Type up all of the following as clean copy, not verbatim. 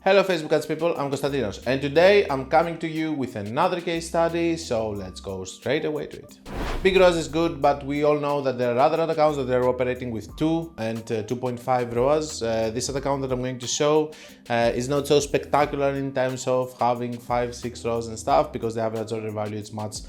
Hello Facebook ads people, I'm Konstantinos and today I'm coming to you with another case study, so let's go straight away to it. Big ROAS is good, but we all know that there are other ad accounts that are operating with 2 and 2.5 ROAS. This ad account that I'm going to show is not so spectacular in terms of having 5-6 ROAS and stuff, because the average order value is much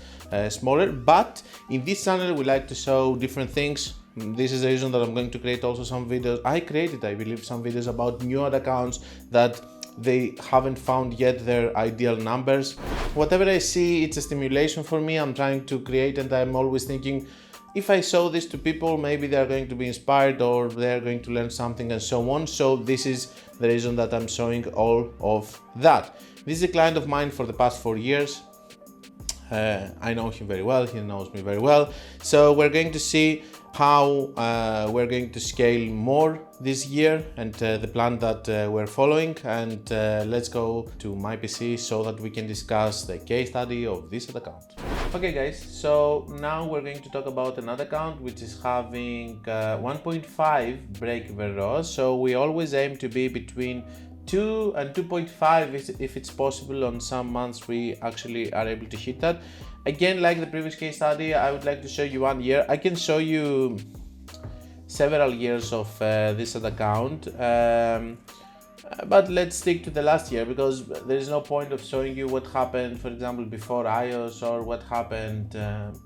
smaller, but in this channel we like to show different things. This is the reason that I'm going to create also some videos. I believe, some videos about new ad accounts that they haven't found yet their ideal numbers. Whatever I see, it's a stimulation for me. I'm trying to create, and I'm always thinking, if I show this to people, maybe they're going to be inspired or they're going to learn something and so on. So this is the reason that I'm showing all of that. This is a client of mine for the past 4 years. I know him very well, he knows me very well. So we're going to see how we're going to scale more this year and the plan that we're following, and let's go to my PC so that we can discuss the case study of this ad account. Okay guys, so now we're going to talk about another account which is having 1.5 break-even ROAS. So we always aim to be between 2 and 2.5 if it's possible. On some months we actually are able to hit that. Again, like the previous case study, I would like to show you 1 year. I can show you several years of this ad account, but let's stick to the last year, because there is no point of showing you what happened, for example, before iOS, or what happened.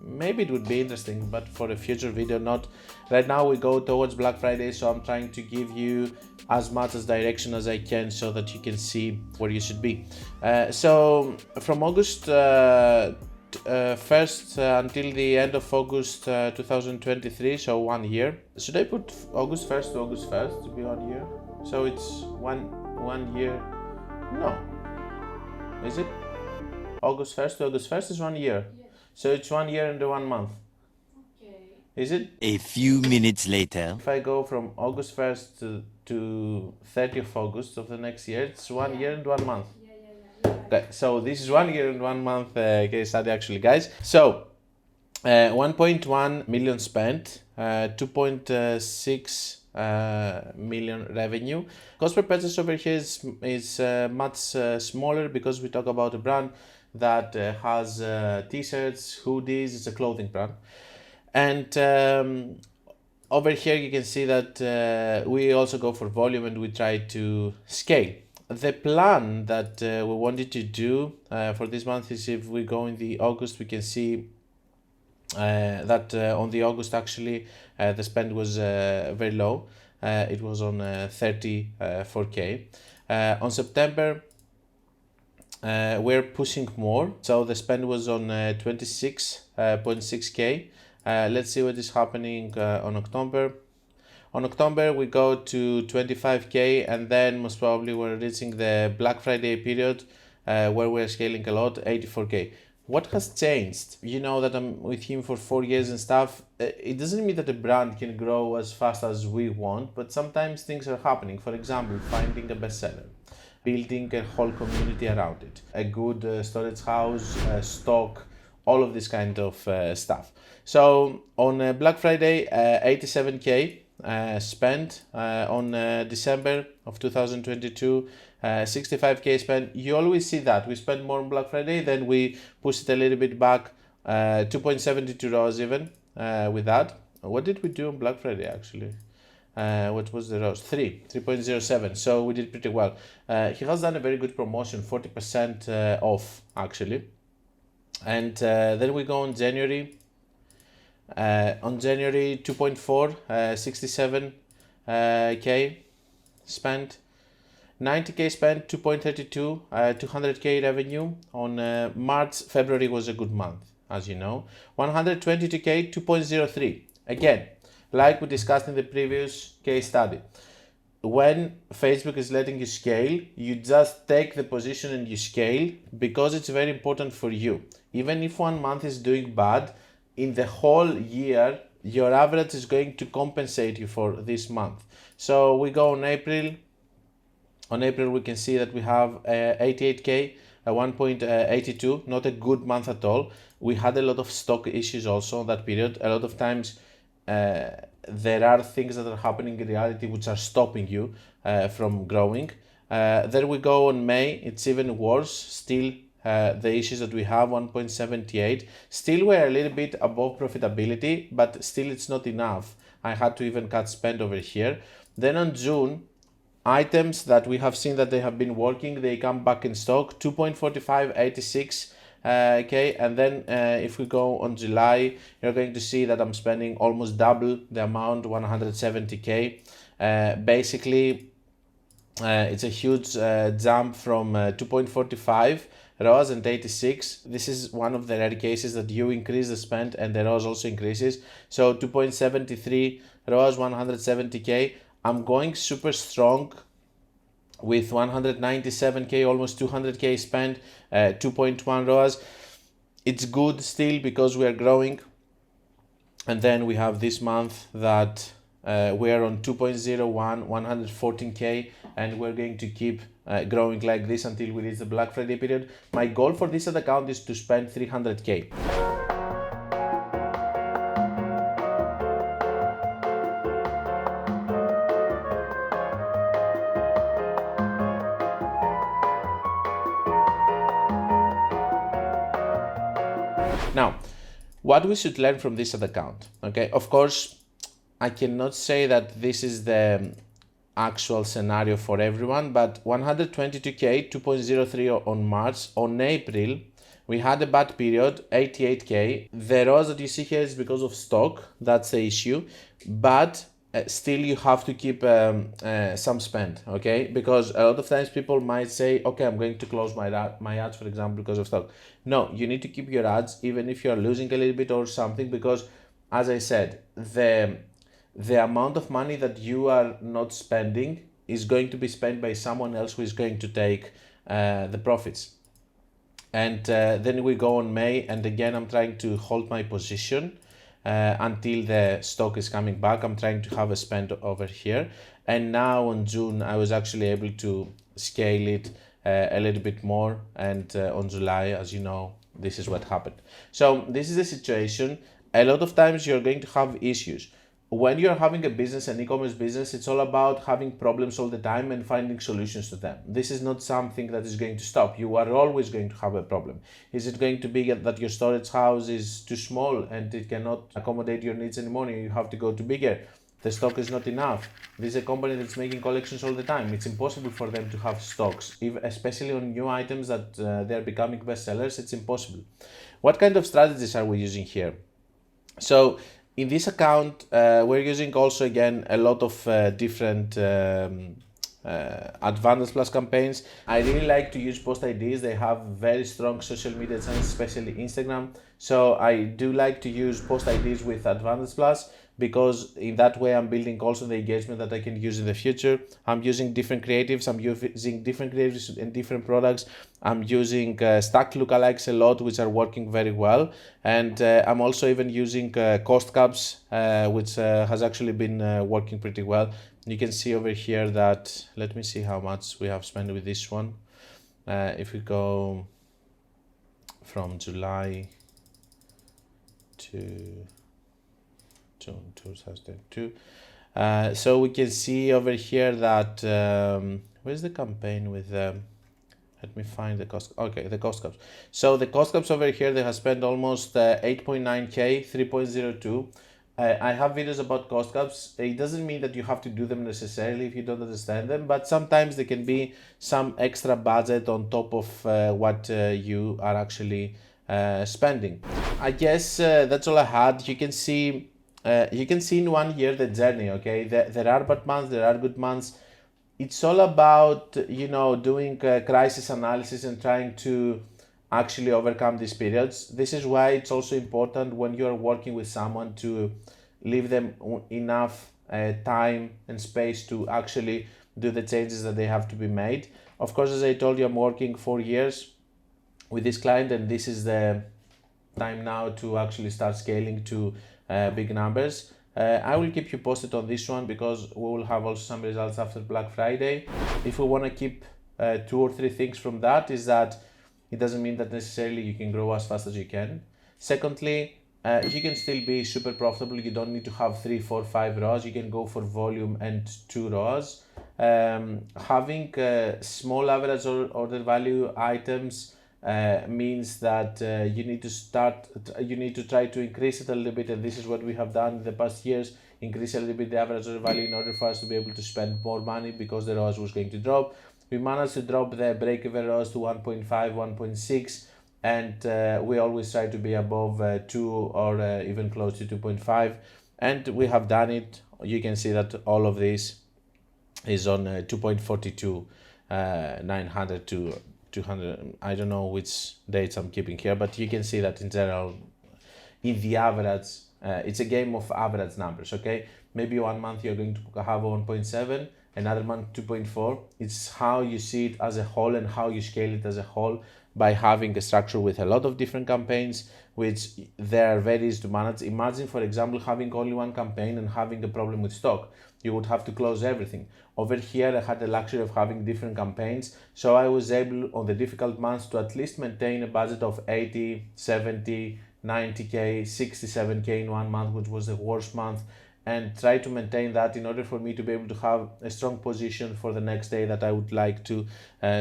Maybe it would be interesting, but for a future video, not right now. We go towards Black Friday, so I'm trying to give you as much as direction as I can so that you can see where you should be. So from August 1st until the end of August 2023, so 1 year. Should I put August 1st to August 1st to be 1 year? So it's one year. No, is it? August 1st to August 1st is 1 year. Yeah. So it's 1 year and 1 month. Okay. Is it? A few minutes later. If I go from August 1st to 30th August of the next year, it's 1 year and 1 month. Okay, so this is 1 year and 1 month case study actually, guys. So 1.1 million spent, 2.6 million revenue. Cost per purchase over here is much smaller, because we talk about a brand that has t-shirts, hoodies. It's a clothing brand, and over here you can see that we also go for volume and we try to scale. The plan that we wanted to do for this month is, if we go in the August, we can see that on the August actually the spend was very low. It was on 34k. On September we're pushing more, so the spend was on 26.6k. Let's see what is happening on October. On October we go to 25k, and then most probably we're reaching the Black Friday period where we're scaling a lot, 84k. What has changed? You know that I'm with him for 4 years and stuff. It doesn't mean that a brand can grow as fast as we want, but sometimes things are happening. For example, finding a bestseller, building a whole community around it, a good storage house, stock, all of this kind of stuff. So on Black Friday, 87k spent. On December of 2022, 65k spent. You always see that we spend more on Black Friday, then we push it a little bit back, 2.72 ROAS even with that. What did we do on Black Friday actually? What was the ROAS? 3.07. So we did pretty well. He has done a very good promotion, 40% off actually. And then we go on January. On January 2.4, 67k spent, 90k spent, 2.32, 200k revenue. On March, February was a good month, as you know, 122k, 2.03. Again, like we discussed in the previous case study, when Facebook is letting you scale, you just take the position and you scale, because it's very important for you. Even if 1 month is doing bad, in the whole year, your average is going to compensate you for this month. So we go on April. On April, we can see that we have 88k, 1.82, not a good month at all. We had a lot of stock issues also in that period. A lot of times there are things that are happening in reality which are stopping you from growing. There we go on May, it's even worse. Still, the issues that we have, 1.78. Still, we're a little bit above profitability, but still it's not enough. I had to even cut spend over here. Then on June, items that we have seen that they have been working, they come back in stock, 2.4586. Okay, and then if we go on July, you're going to see that I'm spending almost double the amount, 170k. Basically, it's a huge jump from 2.45 ROAS and 86. This is one of the rare cases that you increase the spend and the ROAS also increases. So 2.73 ROAS, 170k. I'm going super strong with 197k, almost 200k spent, 2.1 ROAS. It's good still because we are growing. And then we have this month that we are on 2.01, 114k, and we're going to keep growing like this until we reach the Black Friday period. My goal for this ad account is to spend 300k. Now, what we should learn from this ad account, okay? Of course, I cannot say that this is the actual scenario for everyone, but 122k, 2.03 on March. On April, we had a bad period, 88k. The ROAS that you see here is because of stock, that's the issue, but still you have to keep some spend, okay? Because a lot of times people might say, okay, I'm going to close my ads, for example, because of stock. No, you need to keep your ads even if you're losing a little bit or something, because as I said, the amount of money that you are not spending is going to be spent by someone else who is going to take the profits. And then we go on May, and again, I'm trying to hold my position until the stock is coming back. I'm trying to have a spend over here. And now on June, I was actually able to scale it a little bit more. And on July, as you know, this is what happened. So this is the situation. A lot of times you're going to have issues. When you're having a business, an e-commerce business, it's all about having problems all the time and finding solutions to them. This is not something that is going to stop. You are always going to have a problem. Is it going to be that your storage house is too small and it cannot accommodate your needs anymore and you have to go to bigger? The stock is not enough. This is a company that's making collections all the time. It's impossible for them to have stocks, especially on new items that they're becoming bestsellers. It's impossible. What kind of strategies are we using here? So in this account, we're using also, again, a lot of different Advantage Plus campaigns. I really like to use Post IDs. They have very strong social media channels, especially Instagram. So I do like to use Post IDs with Advantage Plus, because in that way I'm building also the engagement that I can use in the future. I'm using different creatives. I'm using different creatives in different products. I'm using stack lookalikes a lot, which are working very well. And I'm also even using cost caps, which has actually been working pretty well. You can see over here that, let me see how much we have spent with this one. If we go from July to June 2002. So we can see over here that, where's the campaign with let me find the cost. Okay, the cost caps. So the cost caps over here, they have spent almost 8.9k, 3.02. I have videos about cost caps. It doesn't mean that you have to do them necessarily if you don't understand them, but sometimes there can be some extra budget on top of what you are actually spending. I guess that's all I had. You can see in 1 year the journey, okay? There are bad months, there are good months. It's all about, doing crisis analysis and trying to actually overcome these periods. This is why it's also important when you're working with someone to leave them enough time and space to actually do the changes that they have to be made. Of course, as I told you, I'm working 4 years with this client, and this is the time now to actually start scaling to big numbers. I will keep you posted on this one, because we will have also some results after Black Friday. If we want to keep 2 or 3 things from that, is that it doesn't mean that necessarily you can grow as fast as you can. Secondly, you can still be super profitable. You don't need to have 3, 4, 5 ROAS. You can go for volume and 2 ROAS. Having small average order value items means that you need to try to increase it a little bit, and this is what we have done in the past years. Increase a little bit the average order value in order for us to be able to spend more money because the ROAS was going to drop. We managed to drop the break-even ROAS to 1.5, 1.6, and we always try to be above 2 or even close to 2.5, and we have done it. You can see that all of this is on 2.42, 900 to 200. I don't know which dates I'm keeping here, but you can see that in general, in the average, it's a game of average numbers, okay? Maybe 1 month you're going to have 1.7, another month 2.4. It's how you see it as a whole and how you scale it as a whole by having a structure with a lot of different campaigns, which they are very easy to manage. Imagine, for example, having only one campaign and having a problem with stock. You would have to close everything. Over here, I had the luxury of having different campaigns, so I was able on the difficult months to at least maintain a budget of 80, 70, 90k, 67k in 1 month, which was the worst month, and try to maintain that in order for me to be able to have a strong position for the next day that I would like to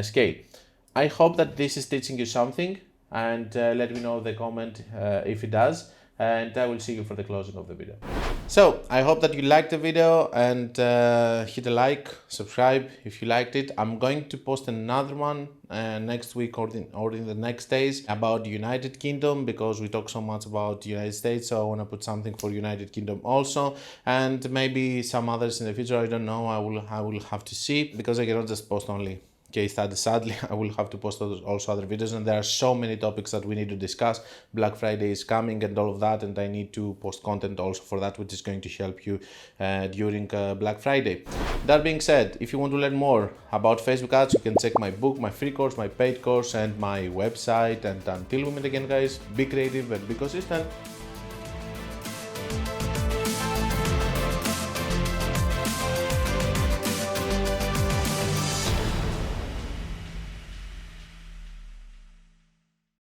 scale. I hope that this is teaching you something, and let me know in the comment if it does, and I will see you for the closing of the video. So I hope that you liked the video, and hit a like, subscribe if you liked it. I'm going to post another one next week or in the next days about the United Kingdom, because we talk so much about the United States, so I want to put something for United Kingdom also, and maybe some others in the future. I don't know. I will have to see, because I cannot just post only case study. Sadly, I will have to post also other videos, and there are so many topics that we need to discuss. Black Friday is coming and all of that, and I need to post content also for that, which is going to help you during Black Friday. That being said, if you want to learn more about Facebook ads, you can check my book, my free course, my paid course, and my website. And until we meet again, guys, be creative and be consistent.